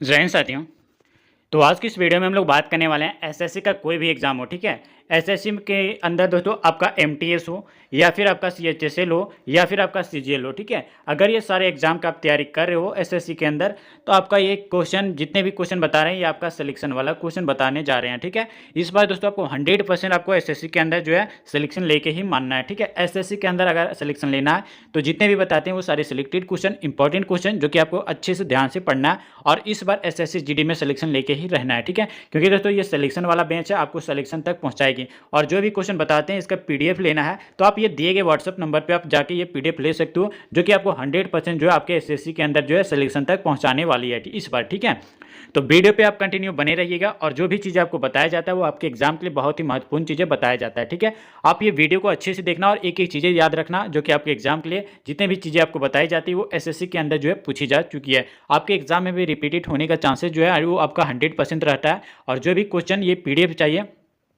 जय हिंद साथियों। तो आज की इस वीडियो में हम लोग बात करने वाले हैं एसएससी का कोई भी एग्जाम हो, ठीक है। एसएससी के अंदर दोस्तों आपका एमटीएस हो या फिर आपका सीएचएसएल हो या फिर आपका सीजीएल हो, ठीक है। अगर ये सारे एग्जाम का आप तैयारी कर रहे हो एसएससी के अंदर, तो आपका ये क्वेश्चन, जितने भी क्वेश्चन बता रहे हैं, ये आपका सिलेक्शन वाला क्वेश्चन बताने जा रहे हैं, ठीक है। इस बार दोस्तों आपको 100% आपको एसएससी के अंदर जो है सिलेक्शन लेके ही मानना है, ठीक है। एसएससी के अंदर अगर सिलेक्शन लेना है तो जितने भी बताते हैं वो सारे सिलेक्टेड क्वेश्चन, इंपॉर्टेंट क्वेश्चन, जो कि आपको अच्छे से ध्यान से पढ़ना है और इस बार एसएससी जीडी में सिलेक्शन लेके ही रहना है, ठीक है। क्योंकि दोस्तों ये सिलेक्शन वाला बेंच है, आपको सिलेक्शन तक पहुंचाएगी। और जो भी क्वेश्चन बताते हैं इसका पीडीएफ लेना है तो आप ये दिए गए व्हाट्सअप नंबर पे आप जाके ये पीडीएफ ले सकते हो, जो कि आपको 100% जो है आपके एसएससी के अंदर जो है सिलेक्शन तक पहुंचाने वाली है इस बार, ठीक है। तो वीडियो पे आप कंटिन्यू बने रहिएगा और जो भी चीज़ें आपको बताया जाता है वो आपके एग्जाम के लिए बहुत ही महत्वपूर्ण चीज़ें बताया जाता है, ठीक है। आप ये वीडियो को अच्छे से देखना और एक एक चीज़ें याद रखना, जो कि आपके एग्जाम के लिए जितने भी चीज़ें आपको बताई जाती है वो एसएससी के अंदर जो है पूछी जा चुकी है। आपके एग्जाम में भी रिपीटेड होने का चांसेस जो है वो आपका 100% रहता है। और जो भी क्वेश्चन ये पीडीएफ चाहिए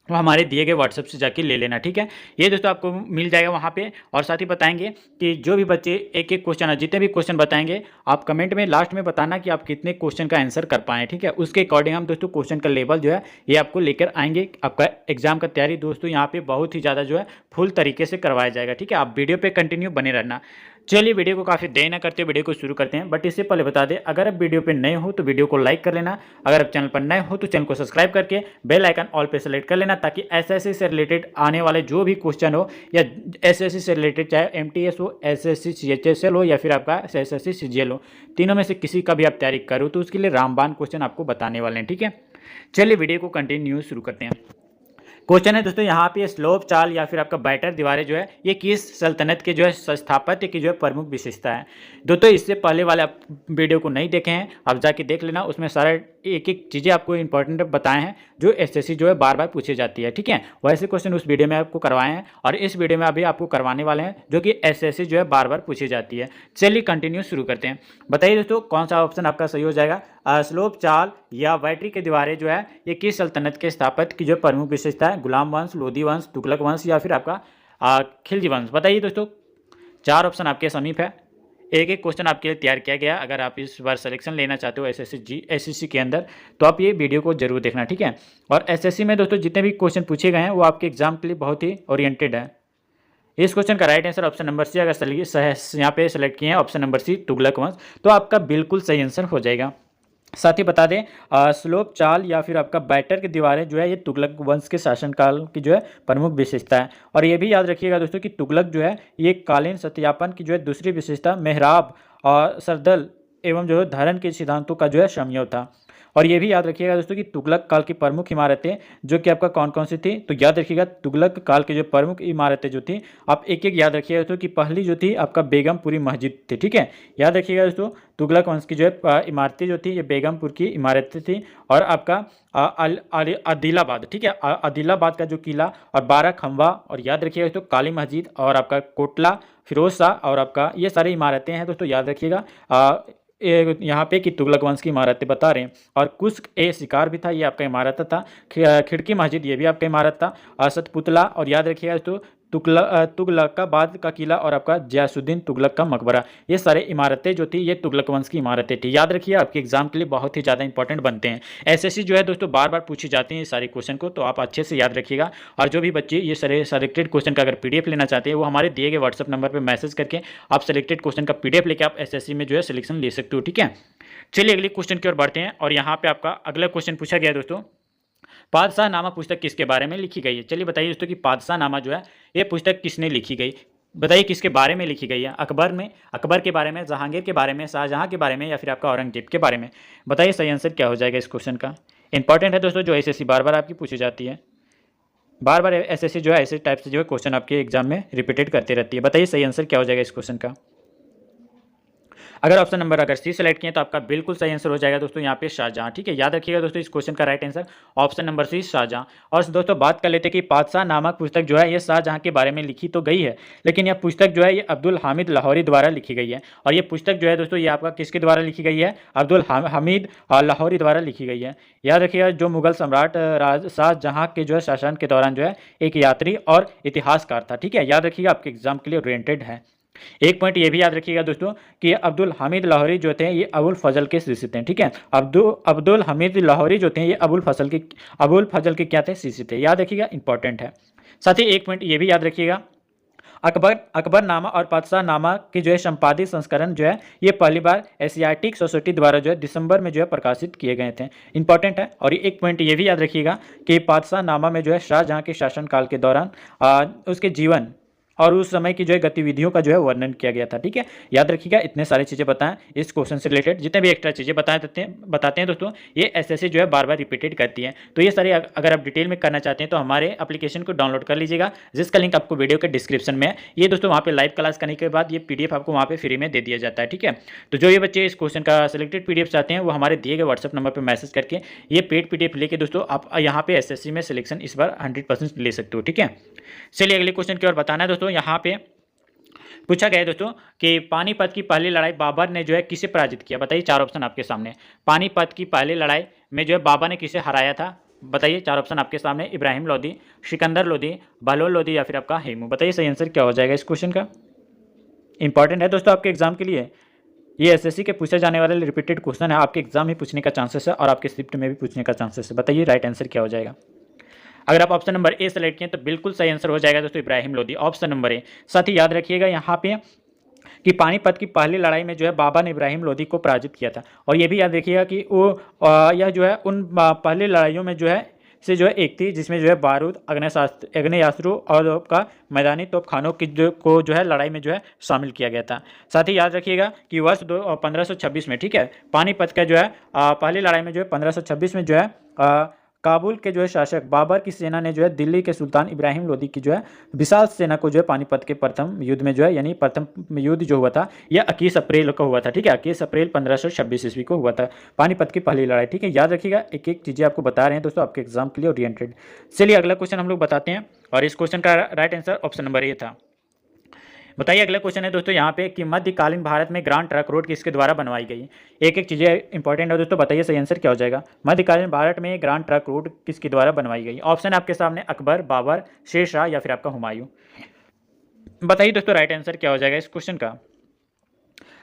वो हमारे दिए गए व्हाट्सएप से जाके ले लेना, ठीक है। ये दोस्तों आपको मिल जाएगा वहाँ पे। और साथ ही बताएंगे कि जो भी बच्चे एक एक क्वेश्चन है, जितने भी क्वेश्चन बताएंगे आप कमेंट में लास्ट में बताना कि आप कितने क्वेश्चन का आंसर कर पाएँ, ठीक है। उसके अकॉर्डिंग हम दोस्तों क्वेश्चन का लेवल जो है ये आपको लेकर आएंगे। आपका एग्जाम का तैयारी दोस्तों यहाँ पे बहुत ही ज़्यादा जो है फुल तरीके से करवाया जाएगा, ठीक है। आप वीडियो पे कंटिन्यू बने रहना। चलिए वीडियो को काफ़ी देर ना करते हुए वीडियो को शुरू करते हैं। बट इससे पहले बता दें, अगर आप वीडियो पे नए हो तो वीडियो को लाइक कर लेना। अगर आप चैनल पर नए हो तो चैनल को सब्सक्राइब करके बेल आइकन ऑल पे सेलेक्ट कर लेना, ताकि एसएससी से रिलेटेड आने वाले जो भी क्वेश्चन हो या एसएससी से रिलेटेड, चाहे एमटीएस हो, एसएससी सीएचएसएल हो या फिर आपका एसएससी सीजीएल हो, तीनों में से किसी का भी आप तैयारी करो तो उसके लिए रामबाण क्वेश्चन आपको बताने वाले हैं, ठीक है। चलिए वीडियो को कंटिन्यू शुरू करते हैं। क्वेश्चन है दोस्तों यहाँ पे, स्लोप चाल या फिर आपका बैटर दीवारें जो है ये किस सल्तनत के जो है स्थापत्य की जो है प्रमुख विशेषता है। दोस्तों इससे पहले वाले आप वीडियो को नहीं देखे हैं, आप जाके देख लेना, उसमें सारा एक एक चीज़ें आपको इंपॉर्टेंट बताए हैं जो एसएससी जो है बार बार पूछी जाती है, ठीक है। वैसे क्वेश्चन उस वीडियो में आपको करवाए हैं और इस वीडियो में अभी आपको करवाने वाले हैं जो कि एसएससी जो है बार बार पूछी जाती है। चलिए कंटिन्यू शुरू करते हैं। बताइए दोस्तों कौन सा ऑप्शन आपका सही हो जाएगा। स्लोप चाल या बैटरी के दीवारें जो है ये किस सल्तनत के स्थापत्य की जो प्रमुख विशेषता है। गुलाम वंश, लोधी वंश, तुगलक वंश या फिर आपका खिलजी वंश। बताइए दोस्तों, चार ऑप्शन आपके समीप है। एक एक क्वेश्चन आपके लिए तैयार किया गया। अगर आप इस बार सिलेक्शन लेना चाहते हो एसएससी के अंदर तो आप ये वीडियो को जरूर देखना, ठीक है। और एसएससी में दोस्तों जितने भी क्वेश्चन पूछे गए हैं वो आपके एग्जाम के लिए बहुत ही ओरिएंटेड है। इस क्वेश्चन का right answer option number C, अगर यहाँ पे सेलेक्ट किए हैं ऑप्शन नंबर सी तुगलक वंश, तो आपका बिल्कुल सही आंसर हो जाएगा। साथ ही बता दें, स्लोप चाल या फिर आपका बैटर की दीवारें जो है ये तुगलक वंश के शासनकाल की जो है प्रमुख विशेषता है। और ये भी याद रखिएगा दोस्तों कि तुगलक जो है ये कालीन सत्यापन की जो है दूसरी विशेषता मेहराब और सरदल एवं जो है धारण के सिद्धांतों का जो है संयोग था। और ये भी याद रखिएगा दोस्तों कि तुगलक काल की प्रमुख इमारतें जो कि आपका कौन कौन सी थी, तो याद रखिएगा तुगलक काल की जो प्रमुख इमारतें जो थी, आप एक एक याद रखिएगा दोस्तों कि पहली जो थी आपका बेगमपुरी मस्जिद थी, ठीक है। याद रखिएगा दोस्तों तुगलक वंश की जो है इमारतें जो थी ये बेगमपुर की इमारतें थी। और आपका आदिलाबाद, ठीक है, आदिलाबाद का जो किला और 12 खंबा, और याद रखिएगा दोस्तों काली मस्जिद और आपका कोटला फिरोज शाह, और आपका ये सारी इमारतें हैं दोस्तों, याद रखिएगा यहाँ पे कि तुगलक वंश की इमारतें बता रहे हैं। और कुछ ए शिकार भी था, ये आपका इमारत था। खिड़की मस्जिद ये भी आपका इमारत था। सतपुतला, और याद रखिएगा दोस्तों तुगलकाबाद का किला और आपका गयासुद्दीन तुगलक का मकबरा, ये सारे इमारतें जो थी ये तुगलक वंश की इमारतें थी। याद रखिए आपके एग्जाम के लिए बहुत ही ज़्यादा इंपॉर्टेंट बनते हैं। एसएससी जो है दोस्तों बार बार पूछी जाती हैं ये सारे क्वेश्चन को, तो आप अच्छे से याद रखिएगा। और जो भी बच्चे ये सारे सेलेक्टेड क्वेश्चन का अगर पीडीएफ लेना चाहते हैं वो हमारे दिए गए व्हाट्सअप नंबर पर मैसेज करके आप सेलेक्टेड क्वेश्चन का पीडीएफ लेकर आप एसएससी में जो है सिलेक्शन ले सकते हो, ठीक है। चलिए अगले क्वेश्चन की ओर बढ़ते हैं। और यहाँ पे आपका अगला क्वेश्चन पूछा गया दोस्तों, पादशाह नामा पुस्तक किसके बारे में लिखी गई है। चलिए बताइए दोस्तों कि पादशाह नामा जो है ये पुस्तक किसने लिखी गई। बताइए किसके बारे में लिखी गई है। अकबर के बारे में, जहांगीर के बारे में, शाहजहां के बारे में या फिर आपका औरंगजेब के बारे में। बताइए सही आंसर क्या हो जाएगा इस क्वेश्चन का। इंपॉर्टेंट है दोस्तों, जो एसएससी बार बार आपकी पूछी जाती है। बार बार एसएससी जो है ऐसे टाइप से जो है क्वेश्चन आपके एग्जाम में रिपीटेड करती रहती है। बताइए सही आंसर क्या हो जाएगा इस क्वेश्चन का। अगर ऑप्शन नंबर अगर सी सेलेक्ट किए तो आपका बिल्कुल सही आंसर हो जाएगा दोस्तों यहाँ पे शाहजहां, ठीक है। याद रखिएगा दोस्तों इस क्वेश्चन का right answer option number C Shahjahan. और दोस्तों बात कर लेते हैं कि पादशाह नामक पुस्तक जो है ये शाहजहां के बारे में लिखी तो गई है, लेकिन यह पुस्तक जो है ये अब्दुल हामिद लाहौरी द्वारा लिखी गई है। और ये पुस्तक जो है दोस्तों ये आपका किसके द्वारा लिखी गई है, अब्दुल हामिद लाहौरी द्वारा लिखी गई है। याद रखिएगा जो मुगल सम्राट शाहजहां के जो है शासन के दौरान जो है एक यात्री और इतिहासकार था, ठीक है। याद रखिएगा आपके एग्जाम के लिए ओरिएंटेड है। एक पॉइंट ये भी याद रखिएगा दोस्तों कि अब्दुल हामिद लाहौरी जो थे ये अबुल फजल के शिष्य थे, ठीक है। अब्दुल हामिद लाहौरी जो थे ये अबुल फजल के क्या थे, शिष्य थे, याद रखिएगा, इंपॉर्टेंट है। साथ ही एक पॉइंट ये भी याद रखिएगा, अकबरनामा और पातशाहनामा की जो है संपादित संस्करण जो है ये पहली बार एशियाटिक सोसाइटी द्वारा जो है दिसंबर में जो है प्रकाशित किए गए थे, इंपॉर्टेंट है। और एक पॉइंट ये भी याद रखिएगा कि पातशाहनामा में जो है शाहजहां के शासनकाल के दौरान उसके जीवन और उस समय की जो है गतिविधियों का जो है वर्णन किया गया था, ठीक है। याद रखिएगा, इतने सारी चीज़ें बताएं इस क्वेश्चन से रिलेटेड, जितने भी एक्स्ट्रा चीज़ें बताते हैं दोस्तों, ये एसएससी जो है बार बार रिपीटेड करती है। तो ये सारी अगर आप डिटेल में करना चाहते हैं तो हमारे एप्लीकेशन को डाउनलोड कर लीजिएगा, जिसका लिंक आपको वीडियो के डिस्क्रिप्शन में है। ये दोस्तों वहाँ पे लाइव क्लास करने के बाद ये पीडीएफ आपको वहाँ पे फ्री में दे दिया जाता है, ठीक है। तो जो ये बच्चे इस क्वेश्चन का सिलेक्टेड पीडीएफ चाहते हैं वो हमारे दिए गए व्हाट्सअप नंबर पर मैसेज करके ये पेड पीडीएफ लेके दोस्तों आप यहाँ पे एसएससी में सिलेक्शन इस बार 100% ले सकते हो, ठीक है। चलिए अगले क्वेश्चन की ओर बताना है दोस्तों। यहाँ पे पूछा गया है दोस्तों कि पानीपत की पहली लड़ाई बाबर ने जो है किसे पराजित किया, बताइए। चार ऑप्शन आपके सामने, पानीपत की पहली लड़ाई में जो है बाबर ने किसे हराया था, बताइए। चार ऑप्शन आपके सामने, इब्राहिम लोदी, सिकंदर लोदी, बहलोल लोदी या फिर आपका हेमू। बताइए सही आंसर क्या हो जाएगा इस क्वेश्चन का। इंपॉर्टेंट है दोस्तों आपके एग्जाम के लिए, ये एसएससी के पूछे जाने वाले रिपीटेड क्वेश्चन है, आपके एग्जाम में पूछने का चांसेस है और आपके शिफ्ट में भी पूछने का चांसेस है। बताइए राइट आंसर क्या हो जाएगा। अगर आप ऑप्शन नंबर ए सेलेक्ट किए तो बिल्कुल सही आंसर हो जाएगा दोस्तों Ibrahim Lodi, option number A. साथ ही याद रखिएगा यहाँ पे कि पानीपत की पहली लड़ाई में जो है बाबर ने इब्राहिम लोदी को पराजित किया था। और ये भी याद रखिएगा कि वो यह जो है उन पहली लड़ाइयों में जो है से जो है एक थी जिसमें जो है बारूद, आग्नेयास्त्र और आपका मैदानी तोपखानों की को जो है लड़ाई में जो है शामिल किया गया था। साथ ही याद रखिएगा कि वर्ष 1526 में, ठीक है, पानीपत का जो है पहली लड़ाई में जो है 1526 में जो है काबुल के जो है शासक बाबर की सेना ने जो है दिल्ली के सुल्तान इब्राहिम लोदी की जो है विशाल सेना को जो है पानीपत के प्रथम युद्ध में जो है, यानी प्रथम युद्ध जो हुआ था यह 21 अप्रैल को हुआ था, ठीक है। 21 अप्रैल 1526 ईस्वी को हुआ था पानीपत की पहली लड़ाई, ठीक है। याद रखिएगा, एक एक चीज़ें आपको बता रहे हैं दोस्तों आपके एग्जाम के लिए ओरिएंटेड। चलिए अगला क्वेश्चन हम लोग बताते हैं और इस क्वेश्चन का right answer option number A था। बताइए अगला क्वेश्चन है दोस्तों यहाँ पे कि मध्यकालीन भारत में ग्रांड ट्रक रोड किसके द्वारा बनवाई गई। एक एक चीज़ें इंपॉर्टेंट है दोस्तों, बताइए सही आंसर क्या हो जाएगा। मध्यकालीन भारत में ग्रांड ट्रक रोड किसके द्वारा बनवाई गई। ऑप्शन आपके सामने, अकबर, बाबर, शेर शाह या फिर आपका हुमायूं। बताइए दोस्तों राइट आंसर क्या हो जाएगा इस क्वेश्चन का।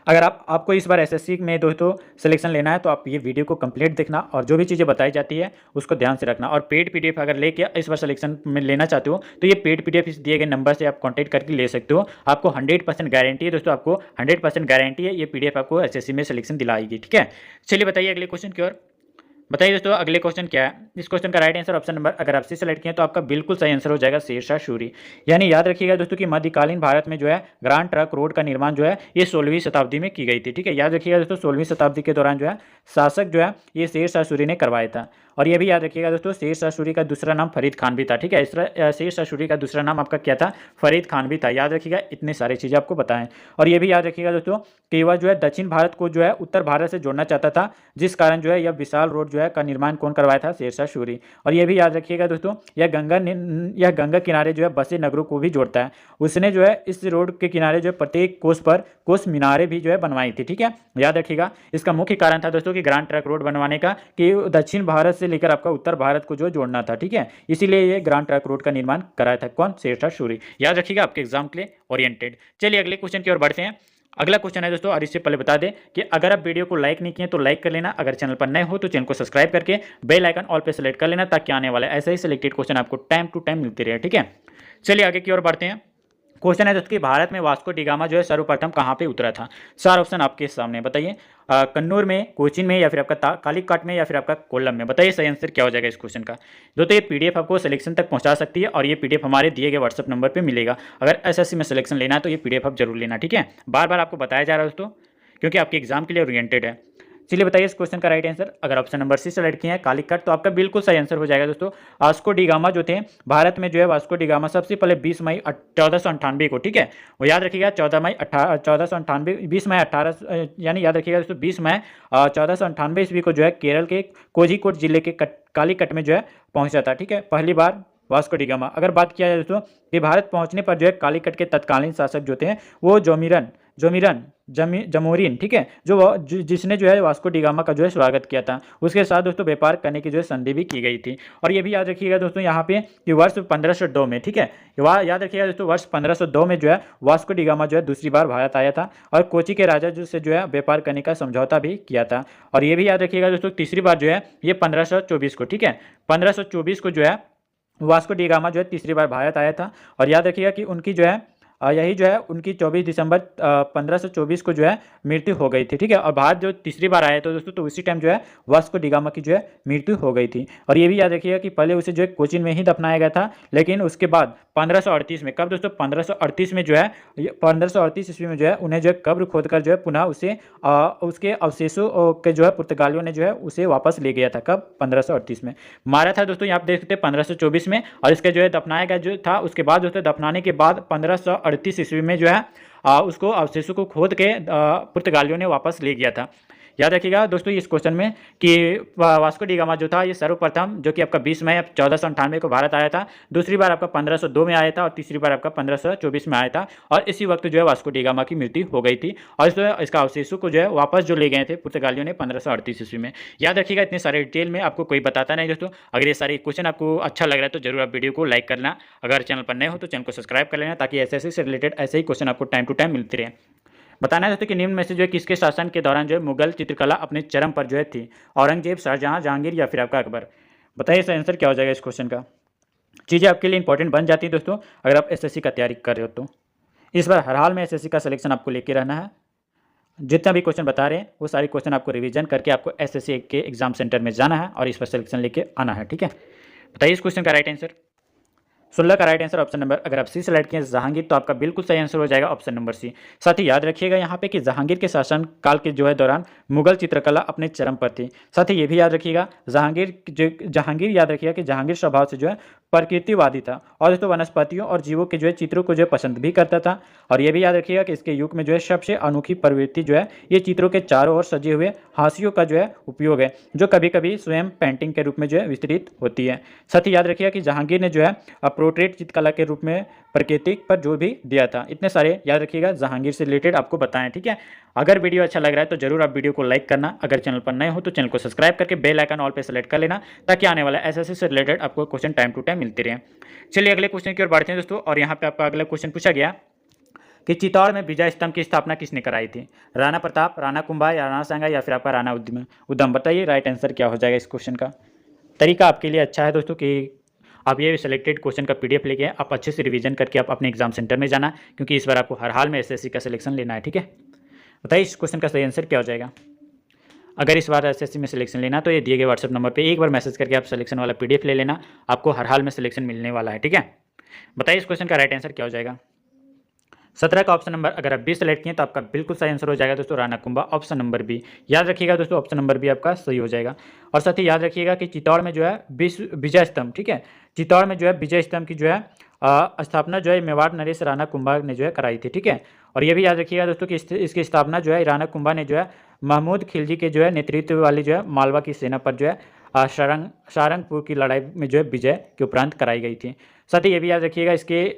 अगर आपको इस बार एसएससी में दोस्तों सिलेक्शन लेना है तो आप ये वीडियो को कंप्लीट देखना और जो भी चीज़ें बताई जाती है उसको ध्यान से रखना। और पेड पीडीएफ अगर लेके इस बार सिलेक्शन में लेना चाहते हो तो ये पेड पीडीएफ इस दिए गए नंबर से आप कांटेक्ट करके ले सकते हो। आपको 100% गारंटी है दोस्तों, आपको 100% गारंटी है ये पीडीएफ आपको एसएससी में सिलेक्शन दिलाएगी, ठीक है। चलिए बताइए अगले क्वेश्चन की ओर। बताइए दोस्तों अगले क्वेश्चन क्या है। इस क्वेश्चन का राइट आंसर ऑप्शन नंबर अगर आप सी सेलेक्ट किए तो आपका बिल्कुल सही आंसर हो जाएगा शेरशाह सूरी। यानी याद रखिएगा दोस्तों कि मध्यकालीन भारत में जो है ग्रांड ट्रक रोड का निर्माण जो है ये 16वीं शताब्दी में की गई थी, ठीक है। याद रखिएगा दोस्तों 16वीं शताब्दी के दौरान जो है शासक जो है ये शेरशाह सूरी ने करवाया था। और ये भी याद रखिएगा दोस्तों शेरशाह सूरी का दूसरा नाम फरीद खान भी था, ठीक है। शेरशाह सूरी का दूसरा नाम आपका क्या था, फरीद खान भी था। याद रखिएगा, इतनी सारी चीज़ें आपको बताएं। और ये भी याद रखिएगा दोस्तों कि वह जो है दक्षिण भारत को जो है उत्तर भारत से जोड़ना चाहता था, जिस कारण जो है यह विशाल रोड जो है का निर्माण कौन करवाया था, शेरशाह सूरी। और ये भी याद रखिएगा दोस्तों यह गंगा किनारे जो है बसे नगरों को भी जोड़ता है। उसने जो है इस रोड के किनारे जो है प्रत्येक कोस पर कोस मीनारें भी जो है बनवाई थी, ठीक है। याद रखिएगा, इसका मुख्य कारण था दोस्तों कि ग्रांड ट्रक रोड बनवाने का कि दक्षिण भारत से लेकर आपका उत्तर भारत को जो जोड़ना था, ठीक है। इसीलिए ये ग्रांड ट्रक रोड का निर्माण कराया था कौन, शेरशाह सूरी। याद रखिएगा, आपके एग्जाम के लिए ओरिएंटेड। चलिए अगले क्वेश्चन की ओर बढ़ते हैं। अगला क्वेश्चन है दोस्तों, और इससे पहले बता दें कि अगर आप वीडियो को लाइक नहीं किए तो लाइक कर लेना, अगर चैनल पर नए हो तो चैनल को सब्सक्राइब करके बेल आइकन ऑल पे सेलेक्ट कर लेना, ताकि आने वाले ऐसे ही सिलेक्टेड क्वेश्चन आपको टाइम टू टाइम मिलते रहे, ठीक है। चलिए आगे की ओर बढ़ते हैं। क्वेश्चन है दोस्तों कि भारत में वास्को डी गामा जो है सर्वप्रथम कहाँ पे उतरा था। चार ऑप्शन आपके सामने, बताइए। कन्नूर में, कोचीन में या फिर आपका कालीकट में या फिर आपका कोल्लम में। बताइए सही आंसर क्या हो जाएगा इस क्वेश्चन का। दोस्तों ये पीडीएफ आपको सिलेक्शन तक पहुंचा सकती है और ये पीडीएफ हमारे दिए गए व्हाट्सअप नंबर पे मिलेगा। अगर एसएससी में सिलेक्शन लेना है तो ये पीडीएफ आप जरूर लेना, ठीक है। बार बार आपको बताया जा रहा है दोस्तों क्योंकि आपके एग्जाम के लिए ओरिएंटेड है। चलिए बताइए इस क्वेश्चन का राइट आंसर। अगर ऑप्शन नंबर सी सेलेक्ट किए हैं कालीकट तो आपका बिल्कुल सही आंसर हो जाएगा दोस्तों। वास्को डी गामा जो थे भारत में जो है वास्को डी गामा सबसे पहले 20 मई 1498 को, ठीक है, वो याद रखिएगा 1498 20 मई 18 यानी याद रखिएगा दोस्तों 20 मई 1498 ईस्वी को जो है केरल के कोझिकोड जिले के कालीकट में जो है पहुंचा था, ठीक है, पहली बार वास्को डी गामा। अगर बात किया जाए दोस्तों कि भारत पहुंचने पर जो है कालीकट के तत्कालीन शासक जो थे वो जमोरिन, ठीक है, जिसने जो है वास्को डी गामा का जो है स्वागत किया था। उसके साथ दोस्तों व्यापार करने की जो है संधि भी की गई थी। और ये भी याद रखिएगा दोस्तों यहाँ पे कि वर्ष 1502 में, ठीक है, याद रखिएगा दोस्तों वर्ष 1502 में जो है वास्को डी गामा जो है दूसरी बार भारत आया था और कोची के राजा जो से जो है व्यापार करने का समझौता भी किया था। और ये भी याद रखिएगा दोस्तों तीसरी बार जो है ये 1524 को, ठीक है, 1524 को जो है वास्को डी गामा जो है तीसरी बार भारत आया था। और याद रखिएगा कि उनकी जो है यही जो है उनकी 24 दिसंबर 1524 को जो है मृत्यु हो गई थी, ठीक है। और भारत जो तीसरी बार आया था दोस्तों तो उसी टाइम जो है वास्को डी गामा की जो है मृत्यु हो गई थी। और ये भी याद रखिएगा कि पहले उसे जो है कोचीन में ही दफनाया गया था, लेकिन उसके बाद 1538 में, कब दोस्तों 1538 में जो है 1538 ईस्वी में जो है उन्हें जो है कब्र खोदकर जो है पुनः उसे उसके अवशेषों के जो है पुर्तगालियों ने जो है उसे वापस ले गया था। कब? 1538 में मारा था दोस्तों, यहाँ आप देख सकते हैं 1524 में। और इसका जो है दफनाया गया जो था, उसके बाद दोस्तों दफनाने के बाद 1538 ईस्वी में जो है उसको अवशेषों को खोद के पुर्तगालियों ने वापस ले गया था। याद रखिएगा दोस्तों इस क्वेश्चन में कि वास्को डी गामा जो था ये सर्वप्रथम जो कि आपका 20 मई 1498 को भारत आया था, दूसरी बार आपका 1502 में आया था और तीसरी बार आपका 1524 में आया था। और इसी वक्त जो है वास्को डी गामा की मृत्यु हो गई थी और इसका अवशेषों को जो है वापस जो ले गए थे पुर्तगालियों ने 1538 ईस्वी में। याद रखिएगा इतने सारे डिटेल में आपको कोई बताता नहीं दोस्तों। अगर ये सारे क्वेश्चन आपको अच्छा लग रहा है तो जरूर आप वीडियो को लाइक करना। अगर चैनल पर नए हो तो चैनल को सब्सक्राइब कर लेना ताकि ऐसे से रिलेटेड ऐसे ही क्वेश्चन आपको टाइम टू टाइम मिलते रहे। बताना है दोस्तों कि निम्न में से जो है किसके शासन के दौरान जो है मुगल चित्रकला अपने चरम पर जो है थी? औरंगजेब, शाहजहां, जहांगीर या फिर आपका अकबर? बताइए इसका आंसर क्या हो जाएगा इस क्वेश्चन का। चीज़ें आपके लिए इंपॉर्टेंट बन जाती है दोस्तों अगर आप एसएससी का तैयारी कर रहे हो तो। इस बार हर हाल में एसएससी का सिलेक्शन आपको लेके रहना है। जितना भी क्वेश्चन बता रहे हैं वो सारे क्वेश्चन आपको रिवीजन करके आपको एसएससी के एग्जाम सेंटर में जाना है और इस पर सिलेक्शन लेके आना है, ठीक है। बताइए इस क्वेश्चन का राइट आंसर। 16 का राइट आंसर ऑप्शन नंबर, अगर आप सी सेलेक्ट किए जहांगीर तो आपका बिल्कुल सही आंसर हो जाएगा ऑप्शन नंबर सी। साथ ही याद रखिएगा यहाँ पे कि जहांगीर के शासन काल के जो है दौरान मुगल चित्रकला अपने चरम पर थी। साथ ही ये भी याद रखिएगा जहांगीर याद रखिएगा कि जहांगीर स्वभाव से जो है प्रकृतिवादी था और दोस्तों वनस्पतियों और जीवों के जो है चित्रों को जो है पसंद भी करता था। और ये भी याद रखिएगा कि इसके युग में जो है सबसे अनोखी प्रवृत्ति जो है ये चित्रों के चारों ओर सजे हुए हाशियों का जो है उपयोग है, जो कभी कभी स्वयं पेंटिंग के रूप में जो है विस्तृत होती है। साथ ही याद रखिएगा कि जहांगीर ने जो है पोर्ट्रेट चित्रकला के रूप में प्रकृति पर जोर भी दिया था। इतने सारे याद रखिएगा जहांगीर से रिलेटेड आपको बताएं, ठीक है। अगर वीडियो अच्छा लग रहा है तो जरूर आप वीडियो को लाइक करना। अगर चैनल पर नए हो तो चैनल को सब्सक्राइब करके बेल आइकन ऑल पे सेलेक्ट कर लेना ताकि आने वाला एसएससी से रिलेटेड आपको क्वेश्चन टाइम टू टाइम मिलते रहे। चलिए अगले क्वेश्चन की ओर बढ़ते हैं दोस्तों। और यहाँ पे आपका अगला क्वेश्चन पूछा गया कि चित्तौड़ में विजय स्तंभ की स्थापना किसने कराई थी? राणा प्रताप, राणा कुंभा या राणा सांगा या फिर आपका राणा उद्यम? बताइए राइट आंसर क्या हो जाएगा इस क्वेश्चन का। तरीका आपके लिए अच्छा है दोस्तों कि आप ये सिलेक्टेड क्वेश्चन का पीडीएफ लेके आप अच्छे से रिवीजन करके आप अपने एग्जाम सेंटर में जाना, क्योंकि इस बार आपको हर हाल में एसएससी का सिलेक्शन लेना है, ठीक है। बताइए इस क्वेश्चन का सही आंसर क्या हो जाएगा। अगर इस बार एसएससी में सिलेक्शन लेना तो ये दिए गए व्हाट्सएप नंबर पे एक बार मैसेज करके आप सिलेक्शन वाला पीडीएफ ले लेना, आपको हर हाल में सिलेक्शन मिलने वाला है, ठीक है। बताइए इस क्वेश्चन का राइट आंसर क्या हो जाएगा। 17 का ऑप्शन नंबर, अगर आप 20 सेलेक्ट किए तो आपका बिल्कुल सही आंसर हो जाएगा दोस्तों Rana Kumbha, option number B. याद रखिएगा दोस्तों ऑप्शन नंबर बी आपका सही हो जाएगा। और साथ ही याद रखिएगा कि चित्तौड़ में जो है विजय स्तंभ, ठीक है, चित्तौड़ में जो है विजय स्तंभ की जो है स्थापना जो है मेवाड़ नरेश राणा कुंभा ने जो है कराई थी, ठीक है। और ये भी याद रखिएगा दोस्तों कि इसकी स्थापना जो है राणा कुंभा ने जो है महमूद खिलजी के जो है नेतृत्व वाली जो है मालवा की सेना पर जो है सारंगपुर की लड़ाई में जो है विजय के उपरांत कराई गई थी। साथ ही ये भी याद रखिएगा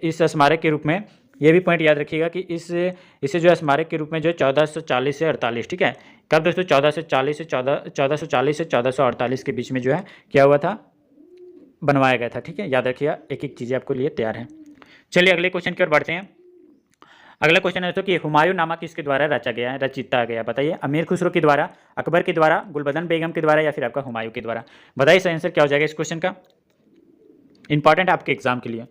इस स्मारक के रूप में ये भी पॉइंट याद रखिएगा कि इसे जो है स्मारक के रूप में जो है 1440 से 48, ठीक है। कब दोस्तों 1440 से 1448 के बीच में जो है क्या हुआ था, बनवाया गया था, ठीक है। याद रखिएगा एक एक चीज़ें आपको लिए तैयार हैं। चलिए अगले क्वेश्चन की ओर बढ़ते हैं। अगला क्वेश्चन है तो कि हुमायूं नामा किसके द्वारा रचा गया है, रचिता गया? बताइए अमीर खुसरो के द्वारा, अकबर के द्वारा, गुलबदन बेगम के द्वारा या फिर आपका हुमायूं के द्वारा? बताइए सही आंसर क्या हो जाएगा इस क्वेश्चन का। इंपॉर्टेंट है आपके एग्जाम के लिए।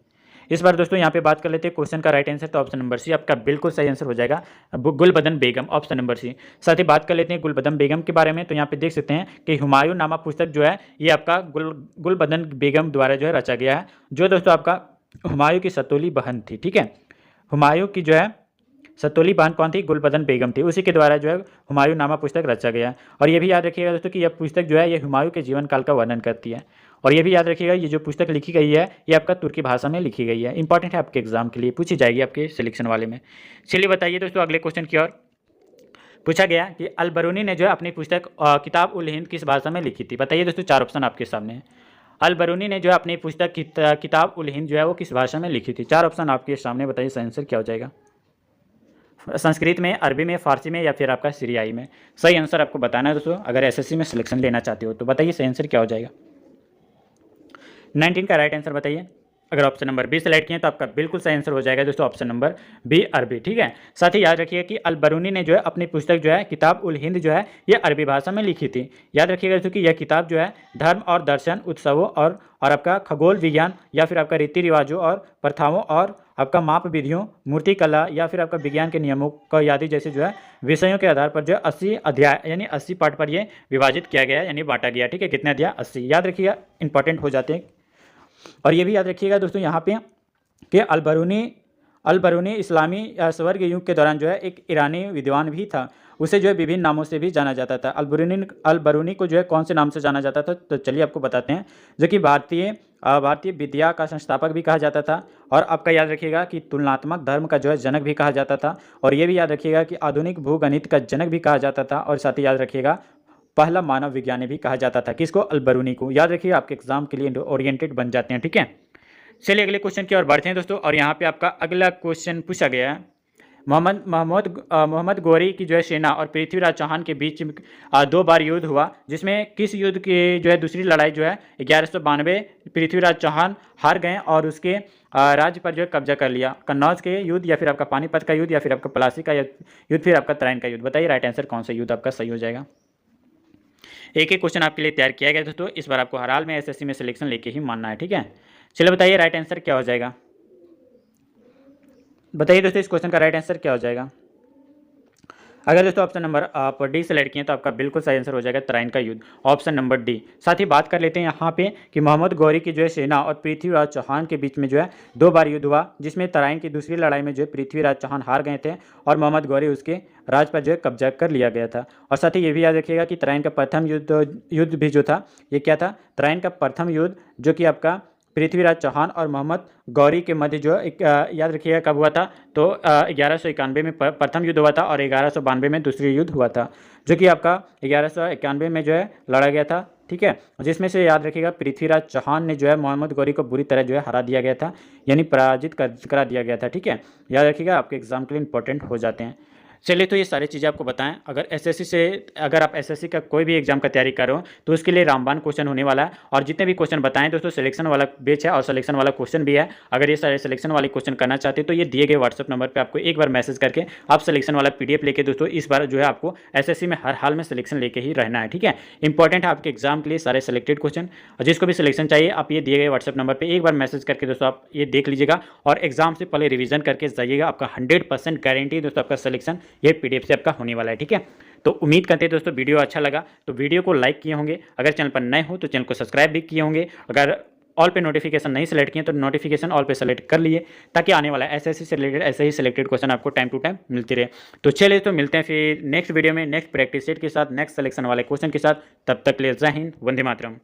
इस बार दोस्तों यहाँ पे बात कर लेते हैं क्वेश्चन का राइट आंसर, तो ऑप्शन नंबर सी आपका बिल्कुल सही आंसर हो जाएगा, गुलबदन बेगम, ऑप्शन नंबर सी। साथ ही बात कर लेते हैं गुलबदन बेगम के बारे में, तो यहाँ पे देख सकते हैं कि हुमायूं नामा पुस्तक जो है ये आपका गुलबदन बेगम द्वारा जो है रचा गया है, जो दोस्तों आपका हुमायूं की सतोली बहन थी, ठीक है। हुमायूं की जो है सतोली बहन कौन थी? गुलबदन बेगम थी, उसी के द्वारा जो है हुमायूं नामा पुस्तक रचा गया। और ये भी याद रखिएगा दोस्तों कि यह पुस्तक जो है ये हुमायूं के जीवन काल का वर्णन करती है। और ये भी याद रखिएगा ये जो पुस्तक लिखी गई है ये आपका तुर्की भाषा में लिखी गई है। इंपॉर्टेंट है आपके एग्जाम के लिए, पूछी जाएगी आपके सिलेक्शन वाले में। चलिए बताइए दोस्तों अगले क्वेश्चन की ओर। पूछा गया कि अल बरूनी ने जो है अपनी पुस्तक किताब उल हिंद किस भाषा में लिखी थी? बताइए दोस्तों, चार ऑप्शन आपके सामने है। अल बरूनी ने जो है अपनी पुस्तक किताब उल हिंद जो है वो किस भाषा में लिखी थी? चार ऑप्शन आपके सामने, बताइए सही आंसर क्या हो जाएगा। संस्कृत में, अरबी में, फारसी में या फिर आपका सीरियाई में? सही आंसर आपको बताना है दोस्तों अगर एसएससी में सिलेक्शन लेना चाहते हो तो। बताइए सही आंसर क्या हो जाएगा। 19 का राइट आंसर बताइए। अगर ऑप्शन नंबर बी सेलेक्ट किए तो आपका बिल्कुल सही आंसर हो जाएगा दोस्तों, ऑप्शन नंबर बी अरबी। ठीक है, साथ ही याद रखिएगा कि अल बरूनी ने जो है अपनी पुस्तक जो है किताब उल हिंद जो है ये अरबी भाषा में लिखी थी। याद रखिएगा दोस्तों कि यह किताब जो है धर्म और दर्शन, उत्सवों और आपका खगोल विज्ञान या फिर आपका रीति रिवाजों और प्रथाओं और आपका माप विधियों, मूर्ति कला या फिर आपका विज्ञान के नियमों का यादि जैसे जो है विषयों के आधार पर जो है 80 अध्याय यानी 80 पार्ट पर ये विभाजित किया गया यानी बांटा गया। ठीक है, कितने अध्याय? 80। याद रखिएगा, इंपॉर्टेंट हो जाते हैं। और ये भी याद रखिएगा दोस्तों यहाँ पे कि अल बरूनी इस्लामी स्वर्ग युग के दौरान जो है एक ईरानी विद्वान भी था। उसे जो है विभिन्न नामों से भी जाना जाता था। अल बरूनी को जो है कौन से नाम से जाना जाता था तो चलिए आपको बताते हैं। जो कि भारतीय विद्या का संस्थापक भी कहा जाता था, और आपका याद रखिएगा कि तुलनात्मक धर्म का जो है जनक भी कहा जाता था, और ये भी याद रखिएगा कि आधुनिक भूगणित का जनक भी कहा जाता था, और साथ ही याद रखिएगा पहला मानव विज्ञानी भी कहा जाता था। किसको? अल बरूनी को। याद रखिए, आपके एग्जाम के लिए ओरिएंटेड बन जाते हैं। ठीक है, चलिए अगले क्वेश्चन की ओर बढ़ते हैं दोस्तों। और यहाँ पे आपका अगला क्वेश्चन पूछा गया है, मोहम्मद गौरी की जो है सेना और पृथ्वीराज चौहान के बीच 2 बार युद्ध हुआ, जिसमें किस युद्ध की जो है दूसरी लड़ाई जो है 1192 पृथ्वीराज चौहान हार गए और उसके राज्य पर जो है कब्जा कर लिया? कन्नौज के युद्ध या फिर आपका पानीपत का युद्ध या फिर आपका प्लासी का युद्ध फिर आपका तराइन का युद्ध? बताइए राइट आंसर कौन सा युद्ध आपका सही हो जाएगा। एक एक क्वेश्चन आपके लिए तैयार किया गया दोस्तों, इस बार आपको हर हाल में एसएससी में सिलेक्शन लेके ही मानना है। ठीक है, चलिए बताइए राइट आंसर क्या हो जाएगा। बताइए दोस्तों इस क्वेश्चन का राइट आंसर क्या हो जाएगा। अगर दोस्तों ऑप्शन नंबर आप डी सेलेक्ट किए तो आपका बिल्कुल सही आंसर हो जाएगा तराइन का युद्ध, ऑप्शन नंबर डी। साथ ही बात कर लेते हैं यहाँ पे कि मोहम्मद गौरी की जो है सेना और पृथ्वीराज चौहान के बीच में जो है 2 बार युद्ध हुआ, जिसमें तराइन की दूसरी लड़ाई में जो है पृथ्वीराज चौहान हार गए थे और मोहम्मद गौरी उसके राज पर जो है कब्जा कर लिया गया था। और साथ ही ये भी याद रखिएगा कि तराइन का प्रथम युद्ध भी जो था ये क्या था? तराइन का प्रथम युद्ध जो कि आपका पृथ्वीराज चौहान और मोहम्मद गौरी के मध्य जो एक याद रखिएगा कब हुआ था तो 1191 में प्रथम युद्ध हुआ था और 1192 में दूसरी युद्ध हुआ था, जो कि आपका 1191 में जो है लड़ा गया था। ठीक है, जिसमें से याद रखिएगा पृथ्वीराज चौहान ने जो है मोहम्मद गौरी को बुरी तरह जो है हरा दिया गया था, यानी पराजित करा दिया गया था। ठीक है, याद रखिएगा, आपके एग्जाम के लिए इंपॉर्टेंट हो जाते हैं। चलिए तो ये सारी चीज़ें आपको बताएं। अगर आप एसएससी का कोई भी एग्जाम का तैयारी कर रहे हो तो उसके लिए रामबाण क्वेश्चन होने वाला है, और जितने भी क्वेश्चन बताएं दोस्तों सिलेक्शन वाला बेच है और सिलेक्शन वाला क्वेश्चन भी है। अगर ये सारे सिलेक्शन वाले क्वेश्चन करना चाहते हैं तो ये दिए गए व्हाट्सअप नंबर पर आपको एक बार मैसेज करके आप सिलेक्शन वाला PDF लेके दोस्तों इस बार जो है आपको एसएससी में हर हाल में सिलेक्शन लेके ही रहना है। ठीक है, इंपॉर्टेंट है आपके एग्जाम के लिए सारे सिलेक्टेड क्वेश्चन, और जिसको भी सिलेक्शन चाहिए आप ये दिए गए व्हाट्सअप नंबर पर एक बार मैसेज करके दोस्तों आप ये देख लीजिएगा और एग्जाम से पहले रिविजन करके जाइएगा। आपका 100% गारंटी दोस्तों आपका सिलेक्शन ये PDF से आपका होने वाला है। ठीक है, तो उम्मीद करते हैं दोस्तों वीडियो अच्छा लगा तो वीडियो को लाइक किए होंगे, अगर चैनल पर नए हो तो चैनल को सब्सक्राइब भी किए होंगे, अगर ऑल पे नोटिफिकेशन नहीं सेलेक्ट किए तो नोटिफिकेशन ऑल पे सेलेक्ट कर लिए, ताकि आने वाला एसएससी से रिलेटेड ऐसे ही सिलेक्टेड क्वेश्चन आपको टाइम टू टाइम मिलती रहे। तो चलिए तो मिलते हैं फिर नेक्स्ट वीडियो में नेक्स्ट प्रैक्टिस सेट के साथ, नेक्स्ट सिलेक्शन वाले क्वेश्चन के साथ। तब तक के लिए जय हिंद, वंदे मातरम।